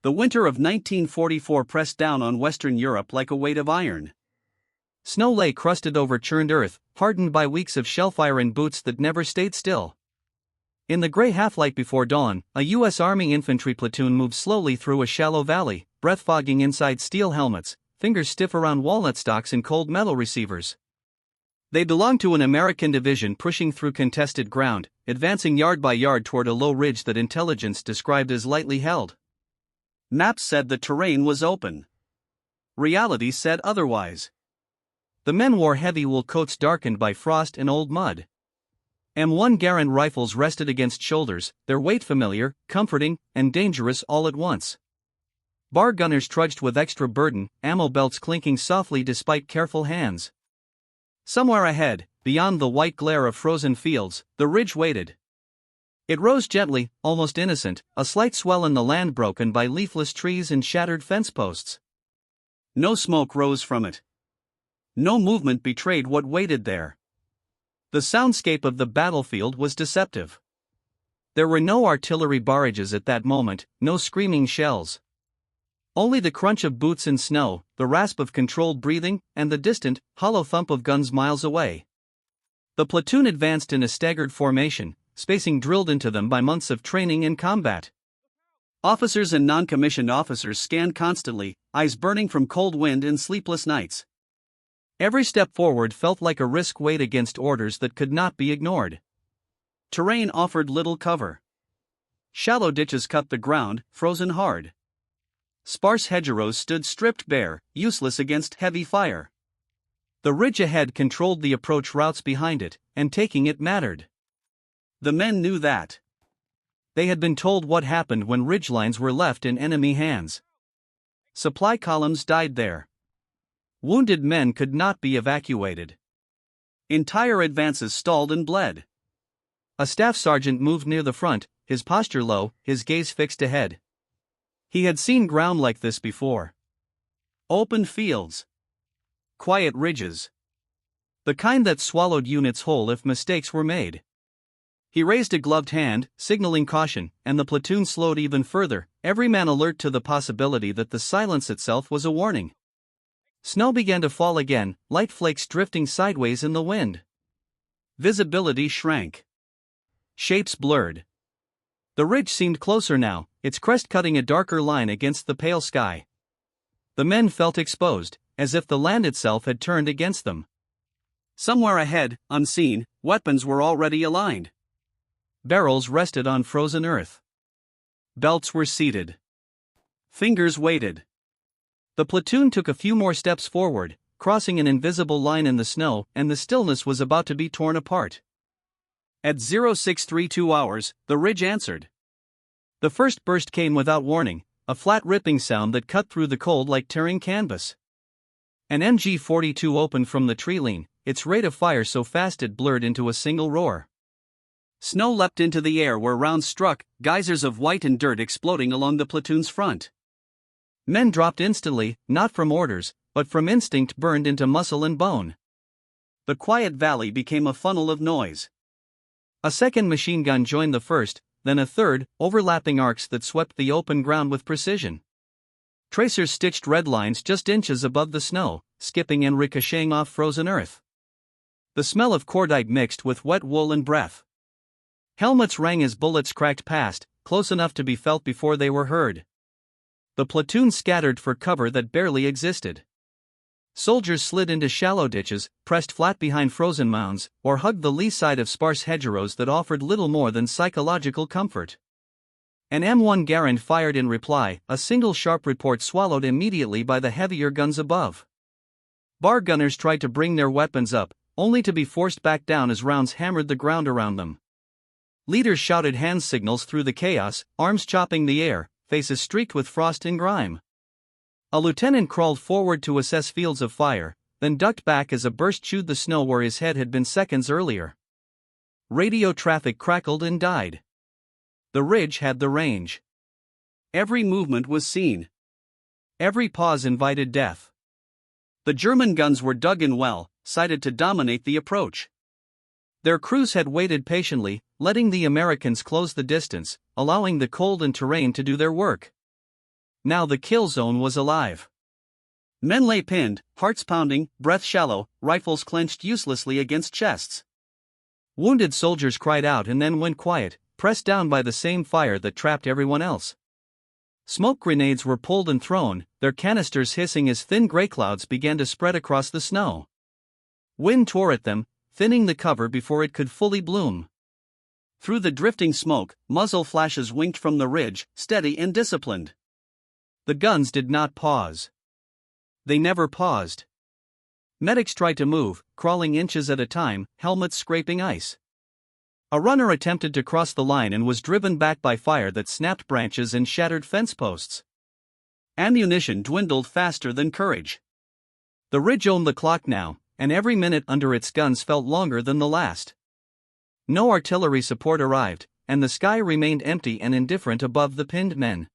The winter of 1944 pressed down on Western Europe like a weight of iron. Snow lay crusted over churned earth, hardened by weeks of shellfire and boots that never stayed still. In the gray half-light before dawn, a U.S. Army infantry platoon moved slowly through a shallow valley, breath fogging inside steel helmets, fingers stiff around walnut stalks and cold metal receivers. They belonged to an American division pushing through contested ground, advancing yard by yard toward a low ridge that intelligence described as lightly held. Maps said the terrain was open. Reality said otherwise. The men wore heavy wool coats darkened by frost and old mud. M1 Garand rifles rested against shoulders, their weight familiar, comforting, and dangerous all at once. Bar gunners trudged with extra burden, ammo belts clinking softly despite careful hands. Somewhere ahead, beyond the white glare of frozen fields, the ridge waited. It rose gently, almost innocent, a slight swell in the land broken by leafless trees and shattered fence posts. No smoke rose from it. No movement betrayed what waited there. The soundscape of the battlefield was deceptive. There were no artillery barrages at that moment, no screaming shells. Only the crunch of boots in snow, the rasp of controlled breathing, and the distant, hollow thump of guns miles away. The platoon advanced in a staggered formation, spacing drilled into them by months of training and combat. Officers and non-commissioned officers scanned constantly, eyes burning from cold wind and sleepless nights. Every step forward felt like a risk weighed against orders that could not be ignored. Terrain offered little cover. Shallow ditches cut the ground, frozen hard. Sparse hedgerows stood stripped bare, useless against heavy fire. The ridge ahead controlled the approach routes behind it, and taking it mattered. The men knew that. They had been told what happened when ridgelines were left in enemy hands. Supply columns died there. Wounded men could not be evacuated. Entire advances stalled and bled. A staff sergeant moved near the front, his posture low, his gaze fixed ahead. He had seen ground like this before. Open fields. Quiet ridges. The kind that swallowed units whole if mistakes were made. He raised a gloved hand, signaling caution, and the platoon slowed even further, every man alert to the possibility that the silence itself was a warning. Snow began to fall again, light flakes drifting sideways in the wind. Visibility shrank. Shapes blurred. The ridge seemed closer now, its crest cutting a darker line against the pale sky. The men felt exposed, as if the land itself had turned against them. Somewhere ahead, unseen, weapons were already aligned. Barrels rested on frozen earth. Belts were seated. Fingers waited. The platoon took a few more steps forward, crossing an invisible line in the snow, and the stillness was about to be torn apart. At 0632 hours, the ridge answered. The first burst came without warning, a flat ripping sound that cut through the cold like tearing canvas. An MG-42 opened from the tree lean, its rate of fire so fast it blurred into a single roar. Snow leapt into the air where rounds struck, geysers of white and dirt exploding along the platoon's front. Men dropped instantly, not from orders, but from instinct burned into muscle and bone. The quiet valley became a funnel of noise. A second machine gun joined the first, then a third, overlapping arcs that swept the open ground with precision. Tracers stitched red lines just inches above the snow, skipping and ricocheting off frozen earth. The smell of cordite mixed with wet wool and breath. Helmets rang as bullets cracked past, close enough to be felt before they were heard. The platoon scattered for cover that barely existed. Soldiers slid into shallow ditches, pressed flat behind frozen mounds, or hugged the lee side of sparse hedgerows that offered little more than psychological comfort. An M1 Garand fired in reply, a single sharp report swallowed immediately by the heavier guns above. Bar gunners tried to bring their weapons up, only to be forced back down as rounds hammered the ground around them. Leaders shouted hand signals through the chaos, arms chopping the air, faces streaked with frost and grime. A lieutenant crawled forward to assess fields of fire, then ducked back as a burst chewed the snow where his head had been seconds earlier. Radio traffic crackled and died. The ridge had the range. Every movement was seen. Every pause invited death. The German guns were dug in well, sighted to dominate the approach. Their crews had waited patiently, letting the Americans close the distance, allowing the cold and terrain to do their work. now the kill zone was alive. Men lay pinned, hearts pounding, breath shallow, rifles clenched uselessly against chests. Wounded soldiers cried out and then went quiet, pressed down by the same fire that trapped everyone else. Smoke grenades were pulled and thrown, their canisters hissing as thin gray clouds began to spread across the snow. Wind tore at them, thinning the cover before it could fully bloom. Through the drifting smoke, muzzle flashes winked from the ridge, steady and disciplined. The guns did not pause. They never paused. Medics tried to move, crawling inches at a time, helmets scraping ice. A runner attempted to cross the line and was driven back by fire that snapped branches and shattered fence posts. Ammunition dwindled faster than courage. The ridge owned the clock now, and every minute under its guns felt longer than the last. No artillery support arrived, and the sky remained empty and indifferent above the pinned men.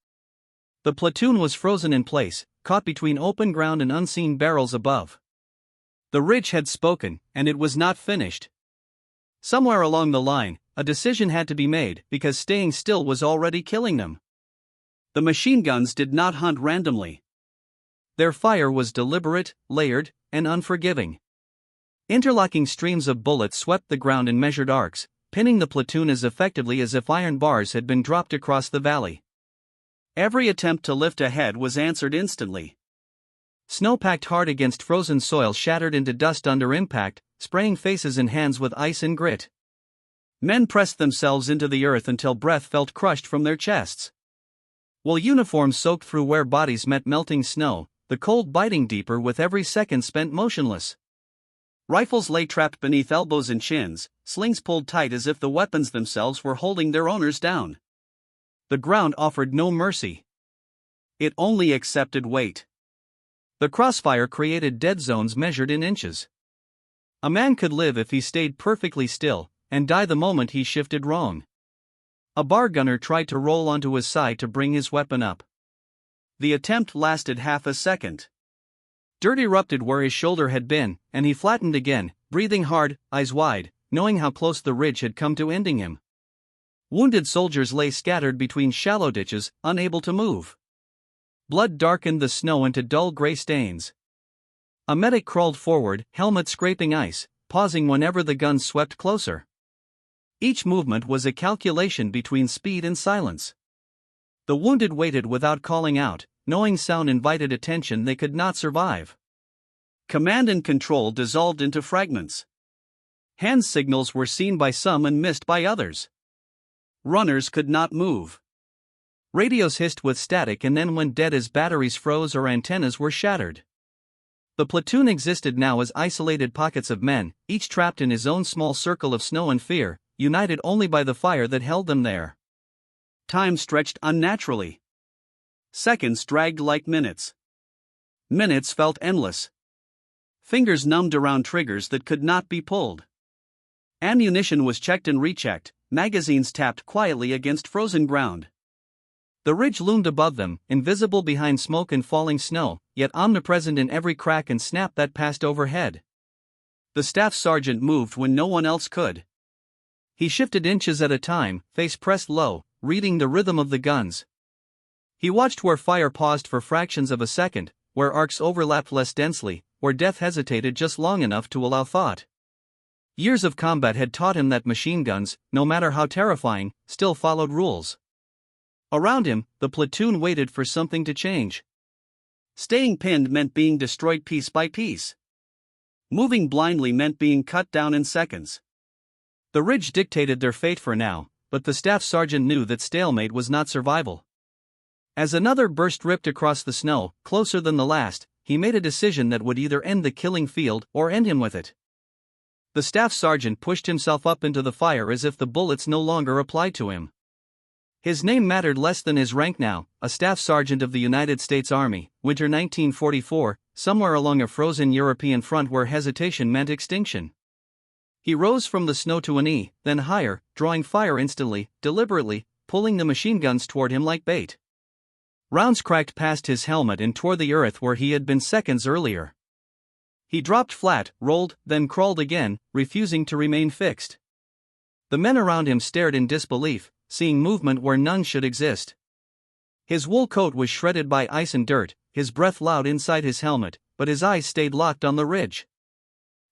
The platoon was frozen in place, caught between open ground and unseen barrels above. The ridge had spoken, and it was not finished. Somewhere along the line, a decision had to be made because staying still was already killing them. The machine guns did not hunt randomly. Their fire was deliberate, layered, and unforgiving. Interlocking streams of bullets swept the ground in measured arcs, pinning the platoon as effectively as if iron bars had been dropped across the valley. Every attempt to lift a head was answered instantly. Snow packed hard against frozen soil shattered into dust under impact, spraying faces and hands with ice and grit. Men pressed themselves into the earth until breath felt crushed from their chests. While uniforms soaked through where bodies met melting snow, the cold biting deeper with every second spent motionless. Rifles lay trapped beneath elbows and chins, slings pulled tight as if the weapons themselves were holding their owners down. The ground offered no mercy. It only accepted weight. The crossfire created dead zones measured in inches. A man could live if he stayed perfectly still, and die the moment he shifted wrong. A bar gunner tried to roll onto his side to bring his weapon up. The attempt lasted half a second. Dirt erupted where his shoulder had been, and he flattened again, breathing hard, eyes wide, knowing how close the ridge had come to ending him. Wounded soldiers lay scattered between shallow ditches, unable to move. Blood darkened the snow into dull gray stains. A medic crawled forward, helmet scraping ice, pausing whenever the guns swept closer. Each movement was a calculation between speed and silence. The wounded waited without calling out, knowing sound invited attention they could not survive. Command and control dissolved into fragments. Hand signals were seen by some and missed by others. Runners could not move. Radios hissed with static and then went dead as batteries froze or antennas were shattered. The platoon existed now as isolated pockets of men, each trapped in his own small circle of snow and fear, united only by the fire that held them there. Time stretched unnaturally. Seconds dragged like minutes. Minutes felt endless. Fingers numbed around triggers that could not be pulled. Ammunition was checked and rechecked, magazines tapped quietly against frozen ground. The ridge loomed above them, invisible behind smoke and falling snow, yet omnipresent in every crack and snap that passed overhead. The staff sergeant moved when no one else could. He shifted inches at a time, face pressed low, reading the rhythm of the guns. He watched where fire paused for fractions of a second, where arcs overlapped less densely, where death hesitated just long enough to allow thought. Years of combat had taught him that machine guns, no matter how terrifying, still followed rules. Around him, the platoon waited for something to change. Staying pinned meant being destroyed piece by piece. Moving blindly meant being cut down in seconds. The ridge dictated their fate for now, but the staff sergeant knew that stalemate was not survival. As another burst ripped across the snow, closer than the last, he made a decision that would either end the killing field or end him with it. The staff sergeant pushed himself up into the fire as if the bullets no longer applied to him. His name mattered less than his rank now, a staff sergeant of the United States Army, winter 1944, somewhere along a frozen European front where hesitation meant extinction. He rose from the snow to a knee, then higher, drawing fire instantly, deliberately, pulling the machine guns toward him like bait. Rounds cracked past his helmet and tore the earth where he had been seconds earlier. He dropped flat, rolled, then crawled again, refusing to remain fixed. The men around him stared in disbelief, seeing movement where none should exist. His wool coat was shredded by ice and dirt, his breath loud inside his helmet, but his eyes stayed locked on the ridge.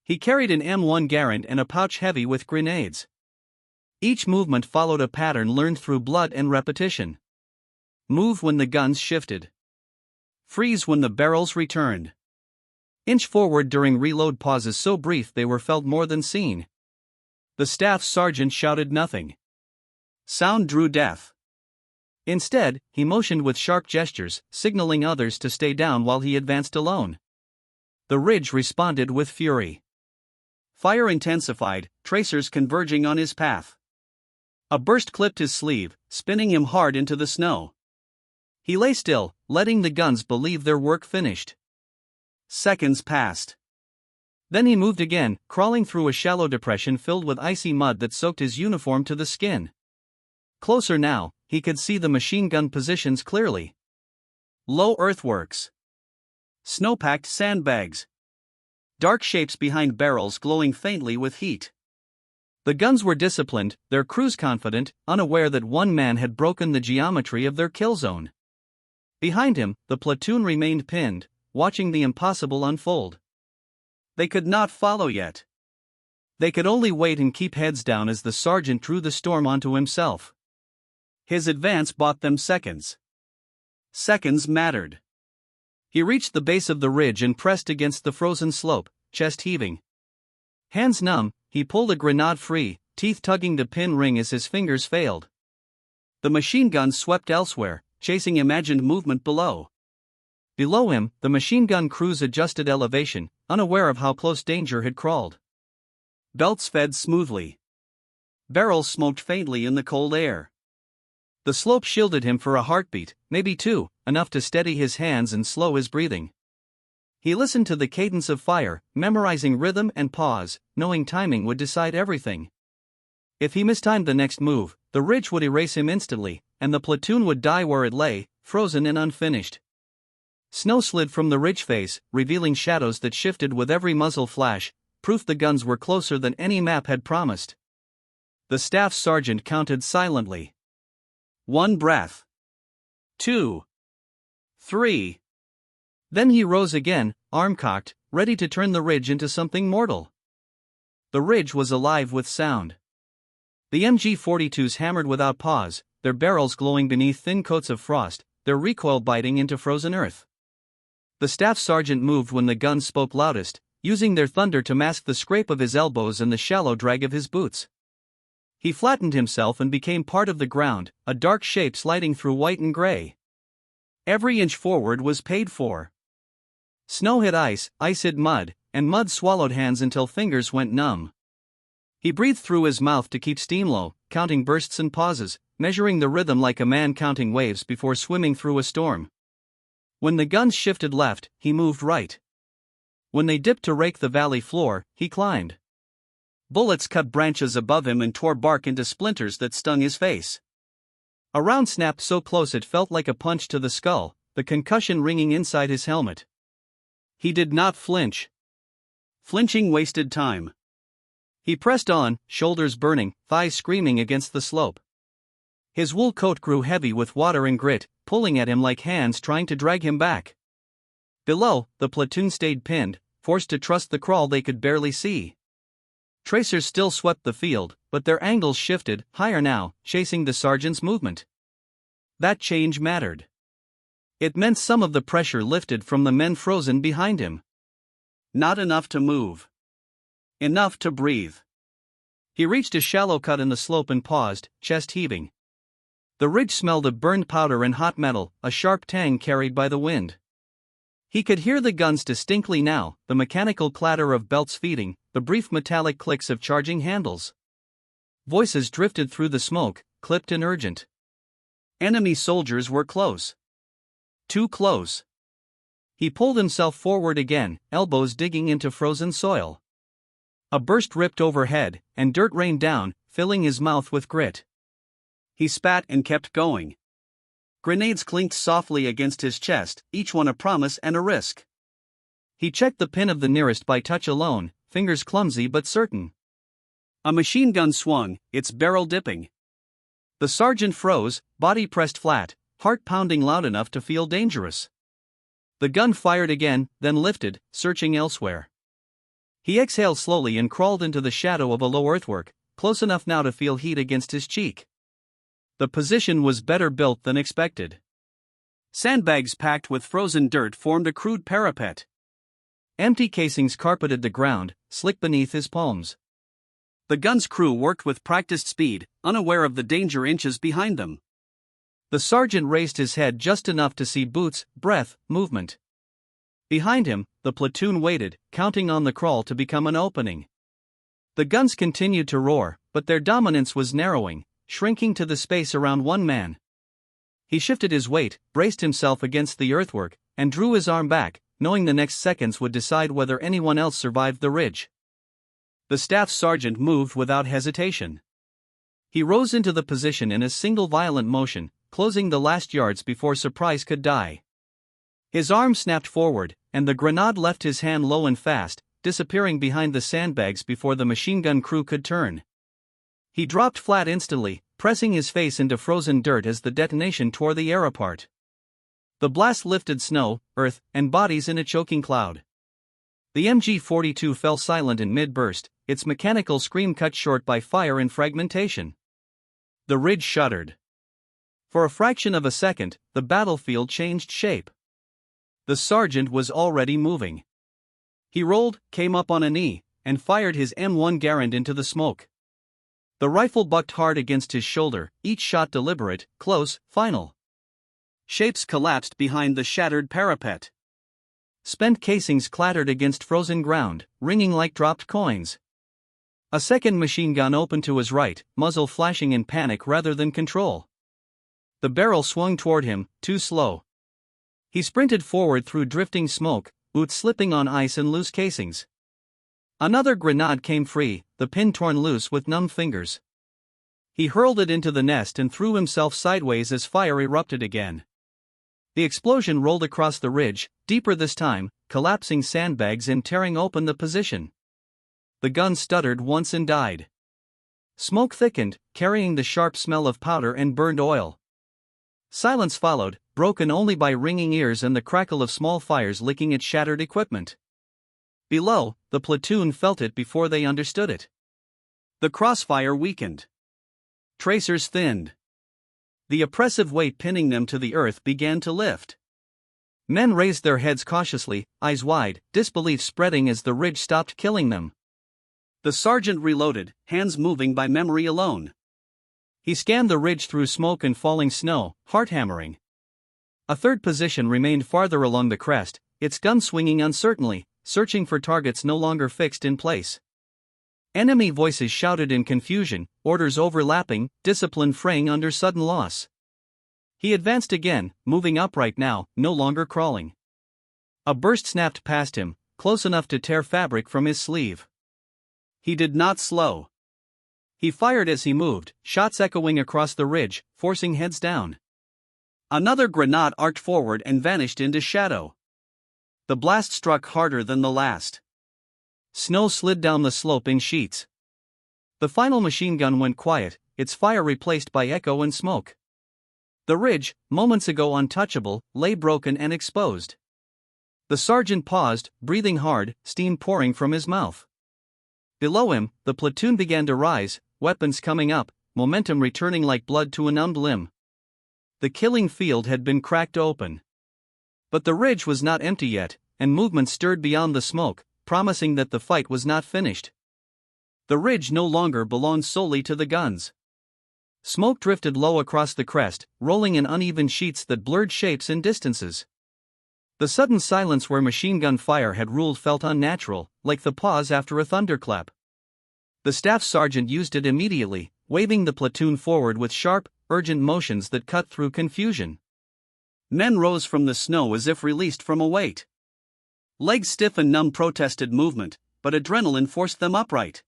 He carried an M1 Garand and a pouch heavy with grenades. Each movement followed a pattern learned through blood and repetition. Move when the guns shifted. Freeze when the barrels returned. Inch forward during reload pauses so brief they were felt more than seen. The staff sergeant shouted nothing. Sound drew death. Instead, he motioned with sharp gestures, signaling others to stay down while he advanced alone. The ridge responded with fury. Fire intensified, tracers converging on his path. A burst clipped his sleeve, spinning him hard into the snow. He lay still, letting the guns believe their work finished. Seconds passed. Then he moved again, crawling through a shallow depression filled with icy mud that soaked his uniform to the skin. Closer now, he could see the machine gun positions clearly. Low earthworks. Snow-packed sandbags. Dark shapes behind barrels glowing faintly with heat. The guns were disciplined, their crews confident, unaware that one man had broken the geometry of their kill zone. Behind him, the platoon remained pinned, watching the impossible unfold. They could not follow yet. They could only wait and keep heads down as the sergeant drew the storm onto himself. His advance bought them seconds. Seconds mattered. He reached the base of the ridge and pressed against the frozen slope, chest heaving. Hands numb, he pulled a grenade free, teeth tugging the pin ring as his fingers failed. The machine gun swept elsewhere, chasing imagined movement below. Below him, the machine gun crews adjusted elevation, unaware of how close danger had crawled. Belts fed smoothly. Barrels smoked faintly in the cold air. The slope shielded him for a heartbeat, maybe two, enough to steady his hands and slow his breathing. He listened to the cadence of fire, memorizing rhythm and pause, knowing timing would decide everything. If he mistimed the next move, the ridge would erase him instantly, and the platoon would die where it lay, frozen and unfinished. Snow slid from the ridge face, revealing shadows that shifted with every muzzle flash, proof the guns were closer than any map had promised. The staff sergeant counted silently. 1 breath. 2. 3. Then he rose again, arm cocked, ready to turn the ridge into something mortal. The ridge was alive with sound. The MG-42s hammered without pause, their barrels glowing beneath thin coats of frost, their recoil biting into frozen earth. The staff sergeant moved when the guns spoke loudest, using their thunder to mask the scrape of his elbows and the shallow drag of his boots. He flattened himself and became part of the ground, a dark shape sliding through white and gray. Every inch forward was paid for. Snow hit ice, ice hit mud, and mud swallowed hands until fingers went numb. He breathed through his mouth to keep steam low, counting bursts and pauses, measuring the rhythm like a man counting waves before swimming through a storm. When the guns shifted left, he moved right. When they dipped to rake the valley floor, he climbed. Bullets cut branches above him and tore bark into splinters that stung his face. A round snapped so close it felt like a punch to the skull, the concussion ringing inside his helmet. He did not flinch. Flinching wasted time. He pressed on, shoulders burning, thighs screaming against the slope. His wool coat grew heavy with water and grit, pulling at him like hands trying to drag him back. Below, the platoon stayed pinned, forced to trust the crawl they could barely see. Tracers still swept the field, but their angles shifted, higher now, chasing the sergeant's movement. That change mattered. It meant some of the pressure lifted from the men frozen behind him. Not enough to move. Enough to breathe. He reached a shallow cut in the slope and paused, chest heaving. The ridge smelled of burned powder and hot metal, a sharp tang carried by the wind. He could hear the guns distinctly now, the mechanical clatter of belts feeding, the brief metallic clicks of charging handles. Voices drifted through the smoke, clipped and urgent. Enemy soldiers were close. Too close. He pulled himself forward again, elbows digging into frozen soil. A burst ripped overhead, and dirt rained down, filling his mouth with grit. He spat and kept going. Grenades clinked softly against his chest, each one a promise and a risk. He checked the pin of the nearest by touch alone, fingers clumsy but certain. A machine gun swung, its barrel dipping. The sergeant froze, body pressed flat, heart pounding loud enough to feel dangerous. The gun fired again, then lifted, searching elsewhere. He exhaled slowly and crawled into the shadow of a low earthwork, close enough now to feel heat against his cheek. The position was better built than expected. Sandbags packed with frozen dirt formed a crude parapet. Empty casings carpeted the ground, slick beneath his palms. The gun's crew worked with practiced speed, unaware of the danger inches behind them. The sergeant raised his head just enough to see boots, breath, movement. Behind him, the platoon waited, counting on the crawl to become an opening. The guns continued to roar, but their dominance was narrowing, shrinking to the space around one man. He shifted his weight, braced himself against the earthwork, and drew his arm back, knowing the next seconds would decide whether anyone else survived the ridge. The staff sergeant moved without hesitation. He rose into the position in a single violent motion, closing the last yards before surprise could die. His arm snapped forward, and the grenade left his hand low and fast, disappearing behind the sandbags before the machine gun crew could turn. He dropped flat instantly, pressing his face into frozen dirt as the detonation tore the air apart. The blast lifted snow, earth, and bodies in a choking cloud. The MG-42 fell silent in mid-burst, its mechanical scream cut short by fire and fragmentation. The ridge shuddered. For a fraction of a second, the battlefield changed shape. The sergeant was already moving. He rolled, came up on a knee, and fired his M1 Garand into the smoke. The rifle bucked hard against his shoulder, each shot deliberate, close, final. Shapes collapsed behind the shattered parapet. Spent casings clattered against frozen ground, ringing like dropped coins. A second machine gun opened to his right, muzzle flashing in panic rather than control. The barrel swung toward him, too slow. He sprinted forward through drifting smoke, boots slipping on ice and loose casings. Another grenade came free, the pin torn loose with numb fingers. He hurled it into the nest and threw himself sideways as fire erupted again. The explosion rolled across the ridge, deeper this time, collapsing sandbags and tearing open the position. The gun stuttered once and died. Smoke thickened, carrying the sharp smell of powder and burned oil. Silence followed, broken only by ringing ears and the crackle of small fires licking its shattered equipment. Below, the platoon felt it before they understood it. The crossfire weakened. Tracers thinned. The oppressive weight pinning them to the earth began to lift. Men raised their heads cautiously, eyes wide, disbelief spreading as the ridge stopped killing them. The sergeant reloaded, hands moving by memory alone. He scanned the ridge through smoke and falling snow, heart hammering. A third position remained farther along the crest, its gun swinging uncertainly, searching for targets no longer fixed in place. Enemy voices shouted in confusion, orders overlapping, discipline fraying under sudden loss. He advanced again, moving upright now, no longer crawling. A burst snapped past him, close enough to tear fabric from his sleeve. He did not slow. He fired as he moved, shots echoing across the ridge, forcing heads down. Another grenade arced forward and vanished into shadow. The blast struck harder than the last. Snow slid down the slope in sheets. The final machine gun went quiet, its fire replaced by echo and smoke. The ridge, moments ago untouchable, lay broken and exposed. The sergeant paused, breathing hard, steam pouring from his mouth. Below him, the platoon began to rise, weapons coming up, momentum returning like blood to a numbed limb. The killing field had been cracked open. But the ridge was not empty yet, and movement stirred beyond the smoke, promising that the fight was not finished. The ridge no longer belonged solely to the guns. Smoke drifted low across the crest, rolling in uneven sheets that blurred shapes and distances. The sudden silence where machine gun fire had ruled felt unnatural, like the pause after a thunderclap. The staff sergeant used it immediately, waving the platoon forward with sharp, urgent motions that cut through confusion. Men rose from the snow as if released from a weight. Legs stiff and numb protested movement, but adrenaline forced them upright.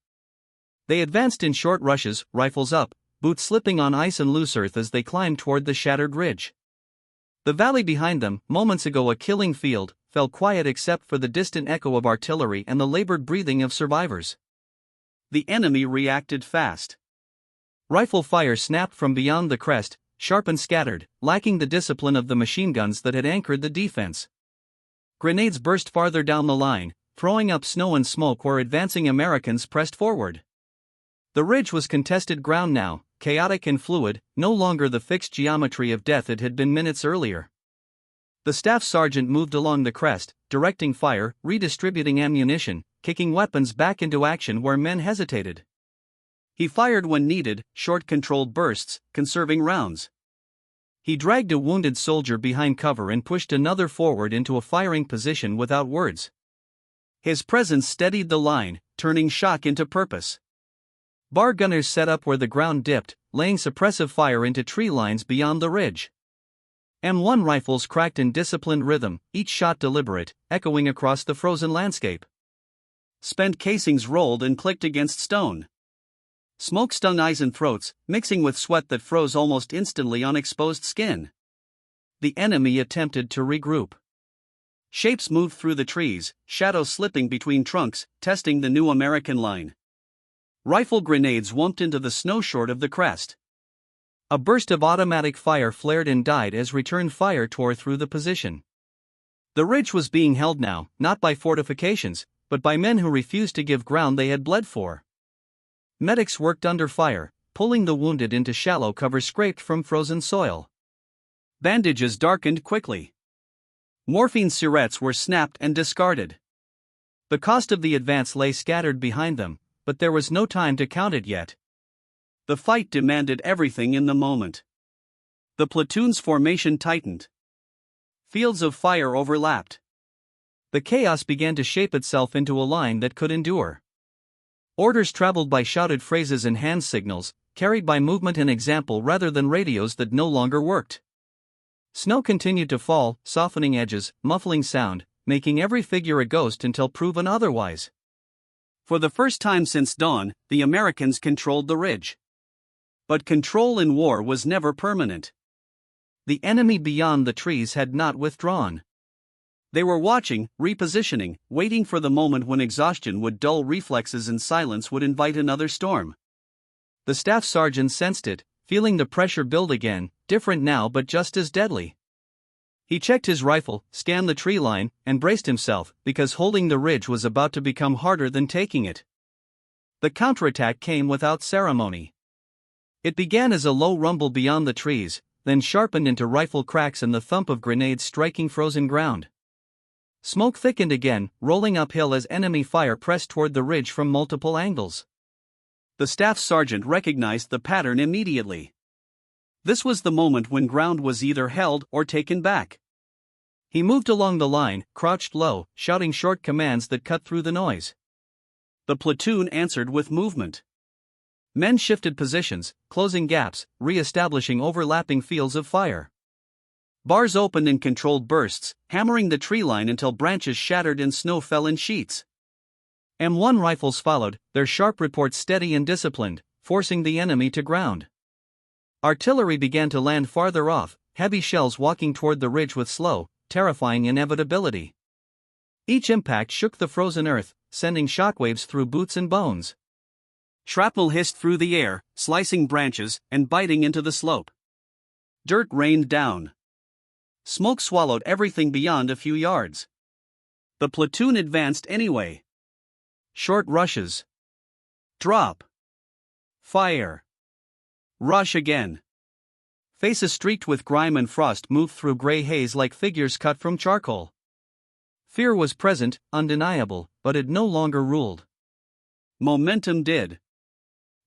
They advanced in short rushes, rifles up, boots slipping on ice and loose earth as they climbed toward the shattered ridge. The valley behind them, moments ago a killing field, fell quiet except for the distant echo of artillery and the labored breathing of survivors. The enemy reacted fast. Rifle fire snapped from beyond the crest, sharp and scattered, lacking the discipline of the machine guns that had anchored the defense. Grenades burst farther down the line, throwing up snow and smoke where advancing Americans pressed forward. The ridge was contested ground now, chaotic and fluid, no longer the fixed geometry of death it had been minutes earlier. The staff sergeant moved along the crest, directing fire, redistributing ammunition, kicking weapons back into action where men hesitated. He fired when needed, short controlled bursts, conserving rounds. He dragged a wounded soldier behind cover and pushed another forward into a firing position without words. His presence steadied the line, turning shock into purpose. Bar gunners set up where the ground dipped, laying suppressive fire into tree lines beyond the ridge. M1 rifles cracked in disciplined rhythm, each shot deliberate, echoing across the frozen landscape. Spent casings rolled and clicked against stone. Smoke stung eyes and throats, mixing with sweat that froze almost instantly on exposed skin. The enemy attempted to regroup. Shapes moved through the trees, shadows slipping between trunks, testing the new American line. Rifle grenades whomped into the snow short of the crest. A burst of automatic fire flared and died as return fire tore through the position. The ridge was being held now, not by fortifications, but by men who refused to give ground they had bled for. Medics worked under fire, pulling the wounded into shallow cover scraped from frozen soil. Bandages darkened quickly. Morphine syrettes were snapped and discarded. The cost of the advance lay scattered behind them, but there was no time to count it yet. The fight demanded everything in the moment. The platoon's formation tightened. Fields of fire overlapped. The chaos began to shape itself into a line that could endure. Orders traveled by shouted phrases and hand signals, carried by movement and example rather than radios that no longer worked. Snow continued to fall, softening edges, muffling sound, making every figure a ghost until proven otherwise. For the first time since dawn, the Americans controlled the ridge. But control in war was never permanent. The enemy beyond the trees had not withdrawn. They were watching, repositioning, waiting for the moment when exhaustion would dull reflexes and silence would invite another storm. The staff sergeant sensed it, feeling the pressure build again, different now but just as deadly. He checked his rifle, scanned the tree line, and braced himself, because holding the ridge was about to become harder than taking it. The counterattack came without ceremony. It began as a low rumble beyond the trees, then sharpened into rifle cracks and the thump of grenades striking frozen ground. Smoke thickened again, rolling uphill as enemy fire pressed toward the ridge from multiple angles. The staff sergeant recognized the pattern immediately. This was the moment when ground was either held or taken back. He moved along the line, crouched low, shouting short commands that cut through the noise. The platoon answered with movement. Men shifted positions, closing gaps, re-establishing overlapping fields of fire. Bars opened in controlled bursts, hammering the tree line until branches shattered and snow fell in sheets. M1 rifles followed, their sharp reports steady and disciplined, forcing the enemy to ground. Artillery began to land farther off, heavy shells walking toward the ridge with slow, terrifying inevitability. Each impact shook the frozen earth, sending shockwaves through boots and bones. Shrapnel hissed through the air, slicing branches and biting into the slope. Dirt rained down. Smoke swallowed everything beyond a few yards. The platoon advanced anyway. Short rushes. Drop. Fire. Rush again. Faces streaked with grime and frost moved through gray haze like figures cut from charcoal. Fear was present, undeniable, but it no longer ruled. Momentum did.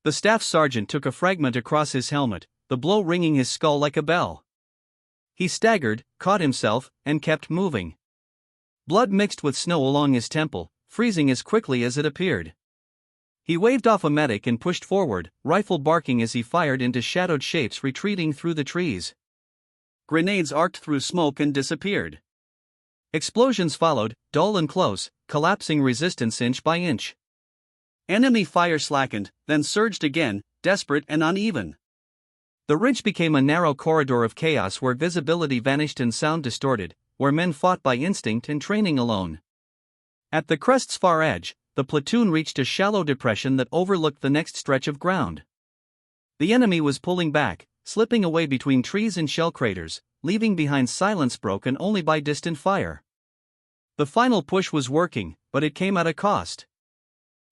The staff sergeant took a fragment across his helmet, the blow ringing his skull like a bell. He staggered, caught himself, and kept moving. Blood mixed with snow along his temple, freezing as quickly as it appeared. He waved off a medic and pushed forward, rifle barking as he fired into shadowed shapes retreating through the trees. Grenades arced through smoke and disappeared. Explosions followed, dull and close, collapsing resistance inch by inch. Enemy fire slackened, then surged again, desperate and uneven. The ridge became a narrow corridor of chaos where visibility vanished and sound distorted, where men fought by instinct and training alone. At the crest's far edge, the platoon reached a shallow depression that overlooked the next stretch of ground. The enemy was pulling back, slipping away between trees and shell craters, leaving behind silence broken only by distant fire. The final push was working, but it came at a cost.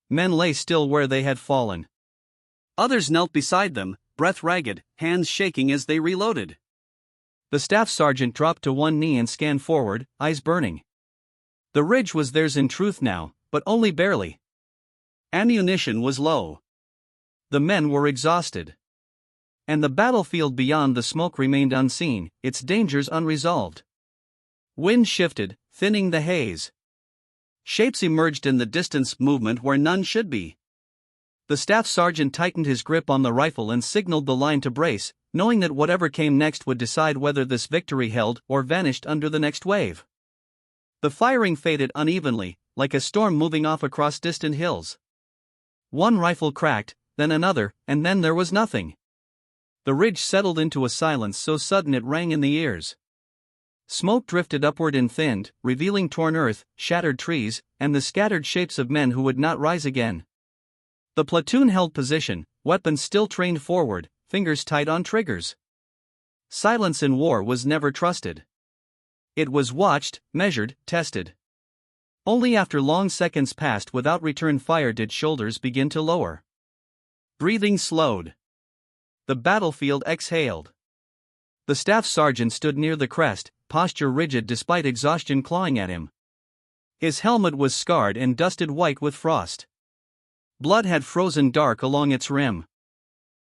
Men lay still where they had fallen. Others knelt beside them, breath ragged, hands shaking as they reloaded. The staff sergeant dropped to one knee and scanned forward, eyes burning. The ridge was theirs in truth now, but only barely. Ammunition was low. The men were exhausted. And the battlefield beyond the smoke remained unseen, its dangers unresolved. Wind shifted, thinning the haze. Shapes emerged in the distance, movement where none should be. The staff sergeant tightened his grip on the rifle and signaled the line to brace, knowing that whatever came next would decide whether this victory held or vanished under the next wave. The firing faded unevenly, like a storm moving off across distant hills. One rifle cracked, then another, and then there was nothing. The ridge settled into a silence so sudden it rang in the ears. Smoke drifted upward and thinned, revealing torn earth, shattered trees, and the scattered shapes of men who would not rise again. The platoon held position, weapons still trained forward, fingers tight on triggers. Silence in war was never trusted. It was watched, measured, tested. Only after long seconds passed without return fire did shoulders begin to lower. Breathing slowed. The battlefield exhaled. The staff sergeant stood near the crest, posture rigid despite exhaustion clawing at him. His helmet was scarred and dusted white with frost. Blood had frozen dark along its rim.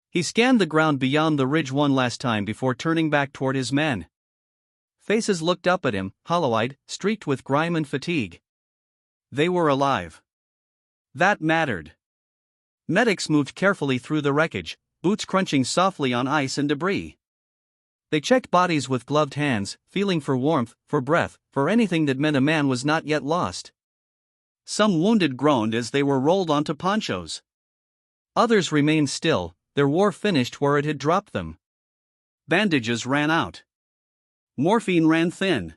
He scanned the ground beyond the ridge one last time before turning back toward his men. Faces looked up at him, hollow-eyed, streaked with grime and fatigue. They were alive. That mattered. Medics moved carefully through the wreckage, boots crunching softly on ice and debris. They checked bodies with gloved hands, feeling for warmth, for breath, for anything that meant a man was not yet lost. Some wounded groaned as they were rolled onto ponchos. Others remained still, their war finished where it had dropped them. Bandages ran out. Morphine ran thin.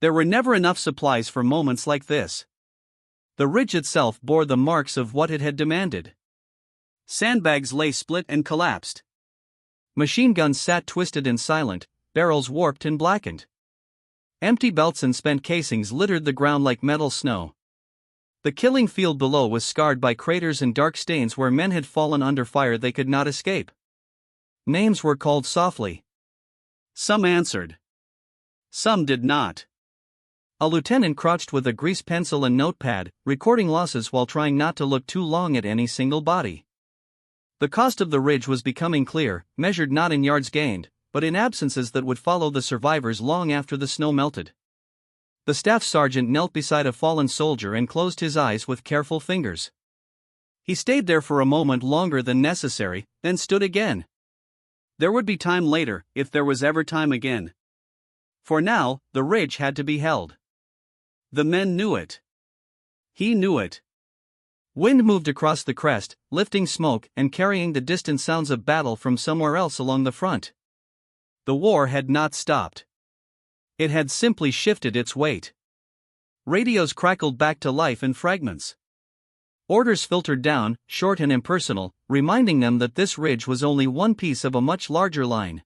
There were never enough supplies for moments like this. The ridge itself bore the marks of what it had demanded. Sandbags lay split and collapsed. Machine guns sat twisted and silent, barrels warped and blackened. Empty belts and spent casings littered the ground like metal snow. The killing field below was scarred by craters and dark stains where men had fallen under fire they could not escape. Names were called softly. Some answered. Some did not. A lieutenant crouched with a grease pencil and notepad, recording losses while trying not to look too long at any single body. The cost of the ridge was becoming clear, measured not in yards gained, but in absences that would follow the survivors long after the snow melted. The staff sergeant knelt beside a fallen soldier and closed his eyes with careful fingers. He stayed there for a moment longer than necessary, then stood again. There would be time later, if there was ever time again. For now, the ridge had to be held. The men knew it. He knew it. Wind moved across the crest, lifting smoke and carrying the distant sounds of battle from somewhere else along the front. The war had not stopped. It had simply shifted its weight. Radios crackled back to life in fragments. Orders filtered down, short and impersonal, reminding them that this ridge was only one piece of a much larger line.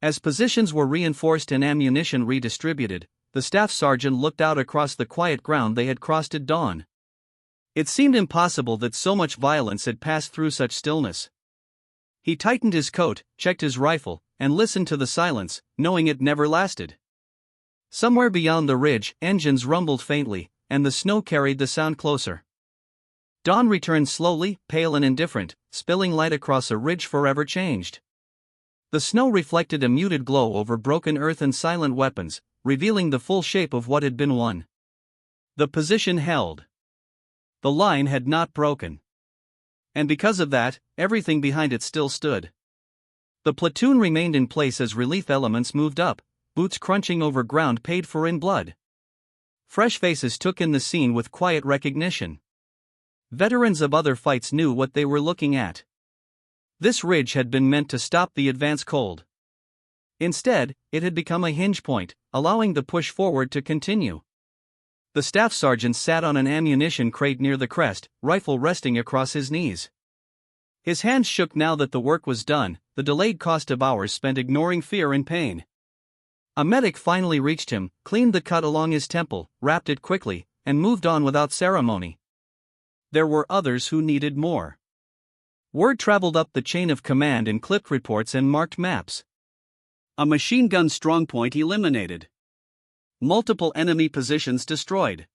As positions were reinforced and ammunition redistributed, the staff sergeant looked out across the quiet ground they had crossed at dawn. It seemed impossible that so much violence had passed through such stillness. He tightened his coat, checked his rifle, and listened to the silence, knowing it never lasted. Somewhere beyond the ridge, engines rumbled faintly, and the snow carried the sound closer. Dawn returned slowly, pale and indifferent, spilling light across a ridge forever changed. The snow reflected a muted glow over broken earth and silent weapons, revealing the full shape of what had been won. The position held. The line had not broken. And because of that, everything behind it still stood. The platoon remained in place as relief elements moved up, boots crunching over ground paid for in blood. Fresh faces took in the scene with quiet recognition. Veterans of other fights knew what they were looking at. This ridge had been meant to stop the advance cold. Instead, it had become a hinge point, allowing the push forward to continue. The staff sergeant sat on an ammunition crate near the crest, rifle resting across his knees. His hands shook now that the work was done, the delayed cost of hours spent ignoring fear and pain. A medic finally reached him, cleaned the cut along his temple, wrapped it quickly, and moved on without ceremony. There were others who needed more. Word traveled up the chain of command in clipped reports and marked maps. A machine gun strongpoint eliminated. Multiple enemy positions destroyed.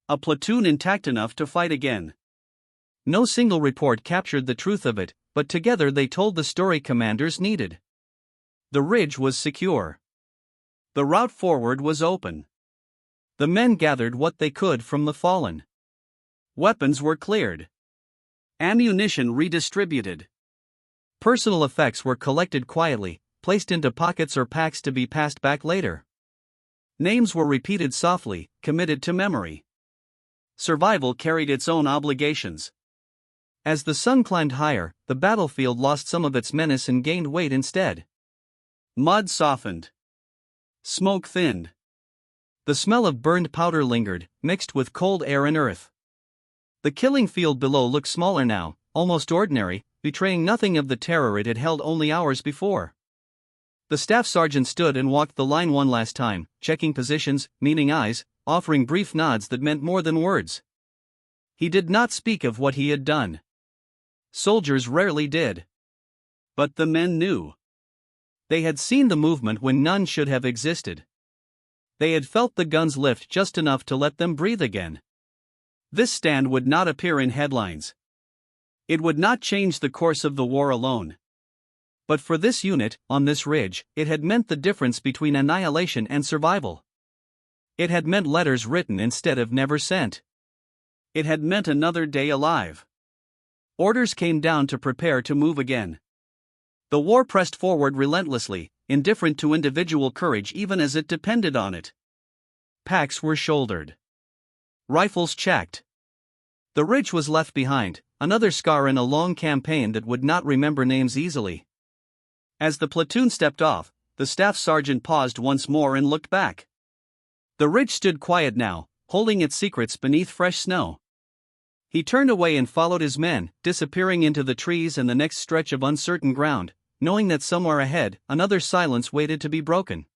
A platoon intact enough to fight again. No single report captured the truth of it, but together they told the story commanders needed. The ridge was secure. The route forward was open. The men gathered what they could from the fallen. Weapons were cleared. Ammunition redistributed. Personal effects were collected quietly, placed into pockets or packs to be passed back later. Names were repeated softly, committed to memory. Survival carried its own obligations. As the sun climbed higher, the battlefield lost some of its menace and gained weight instead. Mud softened. Smoke thinned. The smell of burned powder lingered, mixed with cold air and earth. The killing field below looked smaller now, almost ordinary, betraying nothing of the terror it had held only hours before. The staff sergeant stood and walked the line one last time, checking positions, meeting eyes, offering brief nods that meant more than words. He did not speak of what he had done. Soldiers rarely did. But the men knew. They had seen the movement when none should have existed. They had felt the guns lift just enough to let them breathe again. This stand would not appear in headlines. It would not change the course of the war alone. But for this unit, on this ridge, it had meant the difference between annihilation and survival. It had meant letters written instead of never sent. It had meant another day alive. Orders came down to prepare to move again. The war pressed forward relentlessly, indifferent to individual courage even as it depended on it. Packs were shouldered. Rifles checked. The ridge was left behind, another scar in a long campaign that would not remember names easily. As the platoon stepped off, the staff sergeant paused once more and looked back. The ridge stood quiet now, holding its secrets beneath fresh snow. He turned away and followed his men, disappearing into the trees and the next stretch of uncertain ground, knowing that somewhere ahead, another silence waited to be broken.